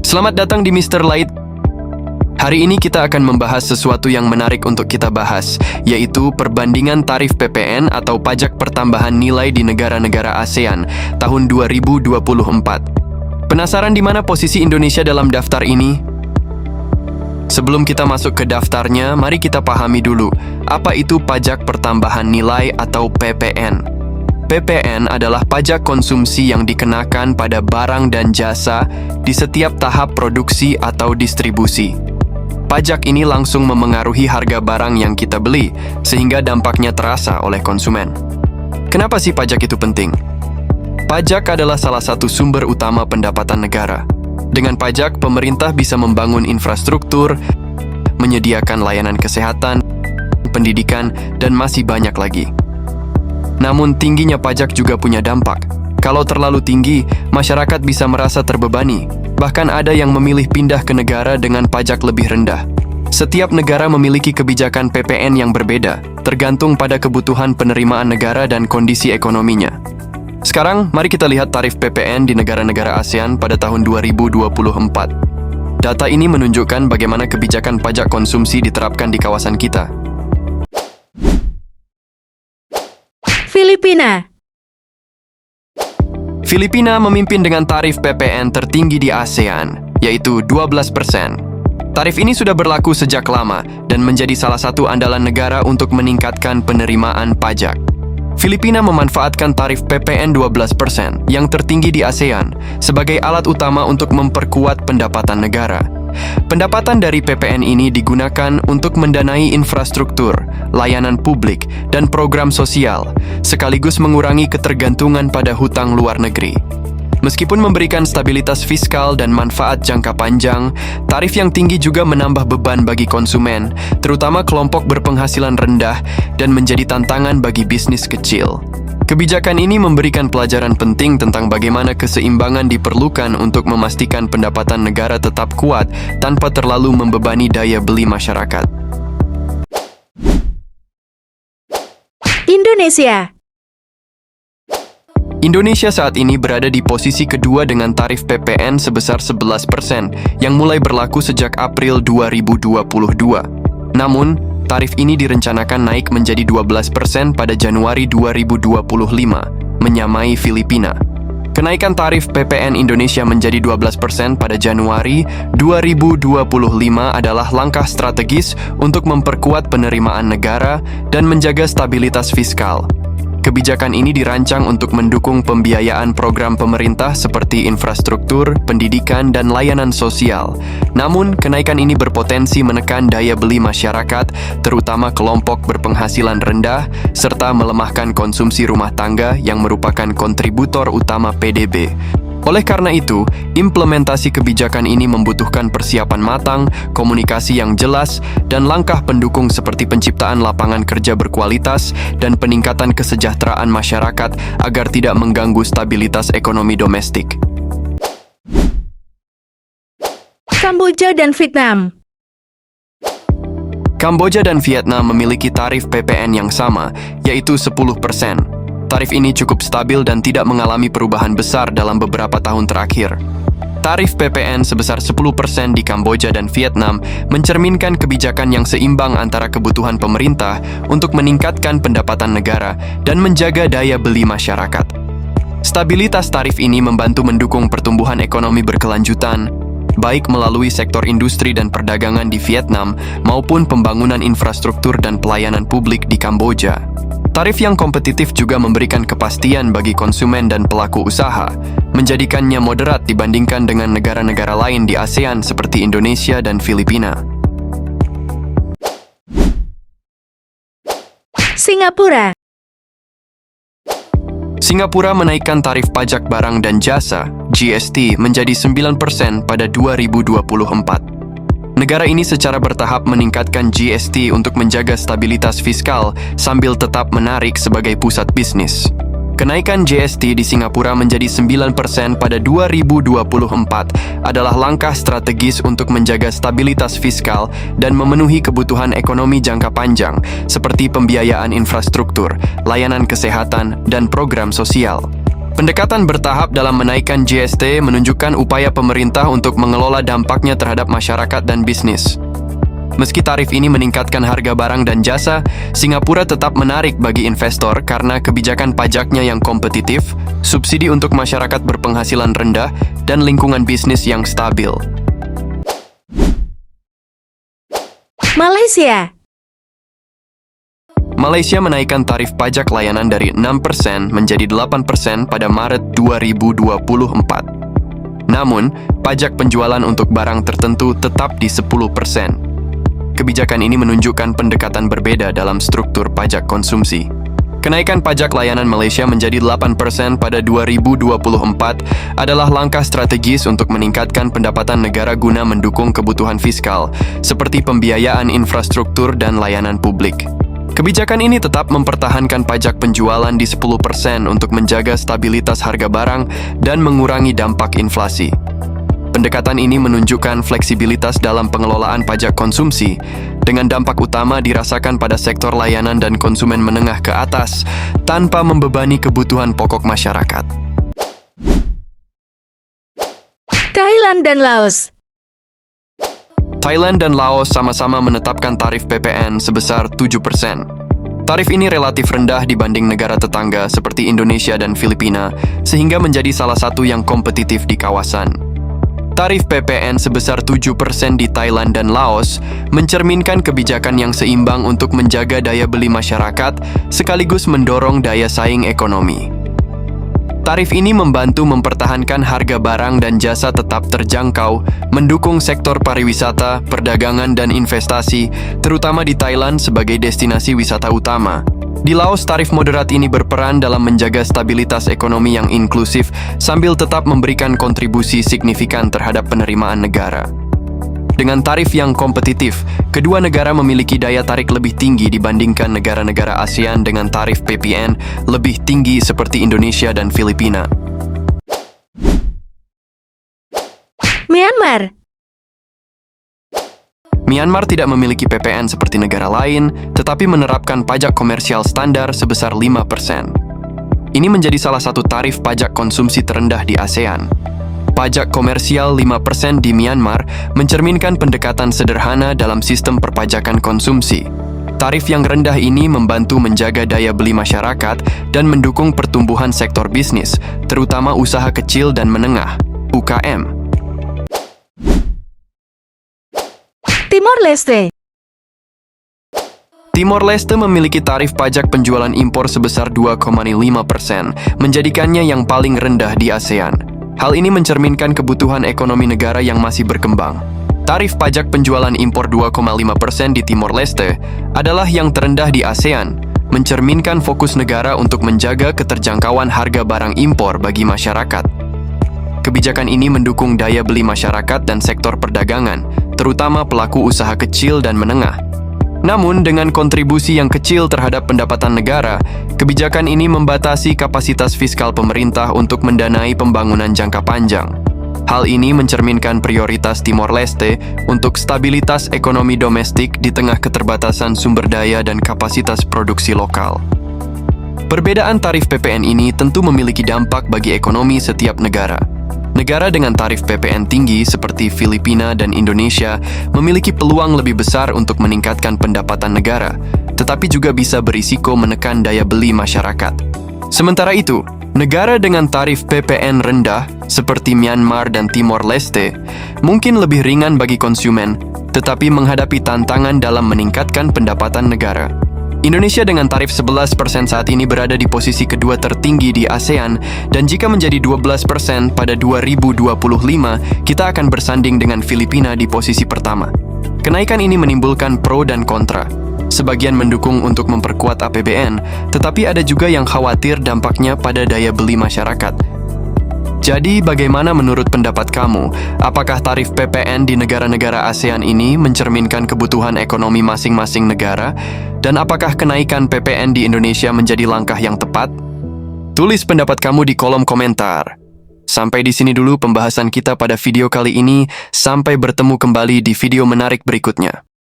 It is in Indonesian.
Selamat datang di Mr. Light. Hari ini kita akan membahas sesuatu yang menarik untuk kita bahas, yaitu perbandingan tarif PPN atau pajak pertambahan nilai di negara-negara ASEAN tahun 2024. Penasaran di mana posisi Indonesia dalam daftar ini? Sebelum kita masuk ke daftarnya, mari kita pahami dulu, apa itu pajak pertambahan nilai atau PPN. PPN adalah pajak konsumsi yang dikenakan pada barang dan jasa di setiap tahap produksi atau distribusi. Pajak ini langsung memengaruhi harga barang yang kita beli, sehingga dampaknya terasa oleh konsumen. Kenapa sih pajak itu penting? Pajak adalah salah satu sumber utama pendapatan negara. Dengan pajak, pemerintah bisa membangun infrastruktur, menyediakan layanan kesehatan, pendidikan, dan masih banyak lagi. Namun, tingginya pajak juga punya dampak. Kalau terlalu tinggi, masyarakat bisa merasa terbebani. Bahkan ada yang memilih pindah ke negara dengan pajak lebih rendah. Setiap negara memiliki kebijakan PPN yang berbeda, tergantung pada kebutuhan penerimaan negara dan kondisi ekonominya. Sekarang, mari kita lihat tarif PPN di negara-negara ASEAN pada tahun 2024. Data ini menunjukkan bagaimana kebijakan pajak konsumsi diterapkan di kawasan kita. Filipina memimpin dengan tarif PPN tertinggi di ASEAN, yaitu 12%. Tarif ini sudah berlaku sejak lama dan menjadi salah satu andalan negara untuk meningkatkan penerimaan pajak. Filipina memanfaatkan tarif PPN 12% yang tertinggi di ASEAN sebagai alat utama untuk memperkuat pendapatan negara. Pendapatan dari PPN ini digunakan untuk mendanai infrastruktur, layanan publik, dan program sosial, sekaligus mengurangi ketergantungan pada hutang luar negeri. Meskipun memberikan stabilitas fiskal dan manfaat jangka panjang, tarif yang tinggi juga menambah beban bagi konsumen, terutama kelompok berpenghasilan rendah, dan menjadi tantangan bagi bisnis kecil. Kebijakan ini memberikan pelajaran penting tentang bagaimana keseimbangan diperlukan untuk memastikan pendapatan negara tetap kuat tanpa terlalu membebani daya beli masyarakat. Indonesia saat ini berada di posisi kedua dengan tarif PPN sebesar 11% yang mulai berlaku sejak April 2022. Namun, tarif ini direncanakan naik menjadi 12% pada Januari 2025, menyamai Filipina. Kenaikan tarif PPN Indonesia menjadi 12% pada Januari 2025 adalah langkah strategis untuk memperkuat penerimaan negara dan menjaga stabilitas fiskal. Kebijakan ini dirancang untuk mendukung pembiayaan program pemerintah seperti infrastruktur, pendidikan, dan layanan sosial. Namun, kenaikan ini berpotensi menekan daya beli masyarakat, terutama kelompok berpenghasilan rendah, serta melemahkan konsumsi rumah tangga yang merupakan kontributor utama PDB. Oleh karena itu, implementasi kebijakan ini membutuhkan persiapan matang, komunikasi yang jelas, dan langkah pendukung seperti penciptaan lapangan kerja berkualitas dan peningkatan kesejahteraan masyarakat agar tidak mengganggu stabilitas ekonomi domestik. Kamboja dan Vietnam. Kamboja dan Vietnam memiliki tarif PPN yang sama, yaitu 10%. Tarif ini cukup stabil dan tidak mengalami perubahan besar dalam beberapa tahun terakhir. Tarif PPN sebesar 10% di Kamboja dan Vietnam mencerminkan kebijakan yang seimbang antara kebutuhan pemerintah untuk meningkatkan pendapatan negara dan menjaga daya beli masyarakat. Stabilitas tarif ini membantu mendukung pertumbuhan ekonomi berkelanjutan, baik melalui sektor industri dan perdagangan di Vietnam maupun pembangunan infrastruktur dan pelayanan publik di Kamboja. Tarif yang kompetitif juga memberikan kepastian bagi konsumen dan pelaku usaha, menjadikannya moderat dibandingkan dengan negara-negara lain di ASEAN seperti Indonesia dan Filipina. Singapura menaikkan tarif pajak barang dan jasa (GST) menjadi 9% pada 2024. Negara ini secara bertahap meningkatkan GST untuk menjaga stabilitas fiskal sambil tetap menarik sebagai pusat bisnis. Kenaikan GST di Singapura menjadi 9% pada 2024 adalah langkah strategis untuk menjaga stabilitas fiskal dan memenuhi kebutuhan ekonomi jangka panjang seperti pembiayaan infrastruktur, layanan kesehatan, dan program sosial. Pendekatan bertahap dalam menaikkan GST menunjukkan upaya pemerintah untuk mengelola dampaknya terhadap masyarakat dan bisnis. Meski tarif ini meningkatkan harga barang dan jasa, Singapura tetap menarik bagi investor karena kebijakan pajaknya yang kompetitif, subsidi untuk masyarakat berpenghasilan rendah, dan lingkungan bisnis yang stabil. Malaysia. Malaysia menaikkan tarif pajak layanan dari 6% menjadi 8% pada Maret 2024. Namun, pajak penjualan untuk barang tertentu tetap di 10%. Kebijakan ini menunjukkan pendekatan berbeda dalam struktur pajak konsumsi. Kenaikan pajak layanan Malaysia menjadi 8% pada 2024 adalah langkah strategis untuk meningkatkan pendapatan negara guna mendukung kebutuhan fiskal, seperti pembiayaan infrastruktur dan layanan publik. Kebijakan ini tetap mempertahankan pajak penjualan di 10% untuk menjaga stabilitas harga barang dan mengurangi dampak inflasi. Pendekatan ini menunjukkan fleksibilitas dalam pengelolaan pajak konsumsi, dengan dampak utama dirasakan pada sektor layanan dan konsumen menengah ke atas, tanpa membebani kebutuhan pokok masyarakat. Thailand dan Laos. Thailand dan Laos sama-sama menetapkan tarif PPN sebesar 7%. Tarif ini relatif rendah dibanding negara tetangga seperti Indonesia dan Filipina, sehingga menjadi salah satu yang kompetitif di kawasan. Tarif PPN sebesar 7% di Thailand dan Laos mencerminkan kebijakan yang seimbang untuk menjaga daya beli masyarakat sekaligus mendorong daya saing ekonomi. Tarif ini membantu mempertahankan harga barang dan jasa tetap terjangkau, mendukung sektor pariwisata, perdagangan, dan investasi, terutama di Thailand sebagai destinasi wisata utama. Di Laos, tarif moderat ini berperan dalam menjaga stabilitas ekonomi yang inklusif sambil tetap memberikan kontribusi signifikan terhadap penerimaan negara. Dengan tarif yang kompetitif, kedua negara memiliki daya tarik lebih tinggi dibandingkan negara-negara ASEAN dengan tarif PPN lebih tinggi seperti Indonesia dan Filipina. Myanmar. Myanmar tidak memiliki PPN seperti negara lain, tetapi menerapkan pajak komersial standar sebesar 5%. Ini menjadi salah satu tarif pajak konsumsi terendah di ASEAN. Pajak komersial 5% di Myanmar mencerminkan pendekatan sederhana dalam sistem perpajakan konsumsi. Tarif yang rendah ini membantu menjaga daya beli masyarakat dan mendukung pertumbuhan sektor bisnis, terutama usaha kecil dan menengah, UKM. Timor Leste. Timor Leste memiliki tarif pajak penjualan impor sebesar 2,5%, menjadikannya yang paling rendah di ASEAN. Hal ini mencerminkan kebutuhan ekonomi negara yang masih berkembang. Tarif pajak penjualan impor 2,5% di Timor Leste adalah yang terendah di ASEAN, mencerminkan fokus negara untuk menjaga keterjangkauan harga barang impor bagi masyarakat. Kebijakan ini mendukung daya beli masyarakat dan sektor perdagangan, terutama pelaku usaha kecil dan menengah. Namun, dengan kontribusi yang kecil terhadap pendapatan negara, kebijakan ini membatasi kapasitas fiskal pemerintah untuk mendanai pembangunan jangka panjang. Hal ini mencerminkan prioritas Timor Leste untuk stabilitas ekonomi domestik di tengah keterbatasan sumber daya dan kapasitas produksi lokal. Perbedaan tarif PPN ini tentu memiliki dampak bagi ekonomi setiap negara. Negara dengan tarif PPN tinggi seperti Filipina dan Indonesia memiliki peluang lebih besar untuk meningkatkan pendapatan negara, tetapi juga bisa berisiko menekan daya beli masyarakat. Sementara itu, negara dengan tarif PPN rendah seperti Myanmar dan Timor Leste mungkin lebih ringan bagi konsumen, tetapi menghadapi tantangan dalam meningkatkan pendapatan negara. Indonesia dengan tarif 11% saat ini berada di posisi kedua tertinggi di ASEAN, dan jika menjadi 12% pada 2025, kita akan bersanding dengan Filipina di posisi pertama. Kenaikan ini menimbulkan pro dan kontra. Sebagian mendukung untuk memperkuat APBN, tetapi ada juga yang khawatir dampaknya pada daya beli masyarakat. Jadi, bagaimana menurut pendapat kamu? Apakah tarif PPN di negara-negara ASEAN ini mencerminkan kebutuhan ekonomi masing-masing negara? Dan apakah kenaikan PPN di Indonesia menjadi langkah yang tepat? Tulis pendapat kamu di kolom komentar. Sampai di sini dulu pembahasan kita pada video kali ini. Sampai bertemu kembali di video menarik berikutnya.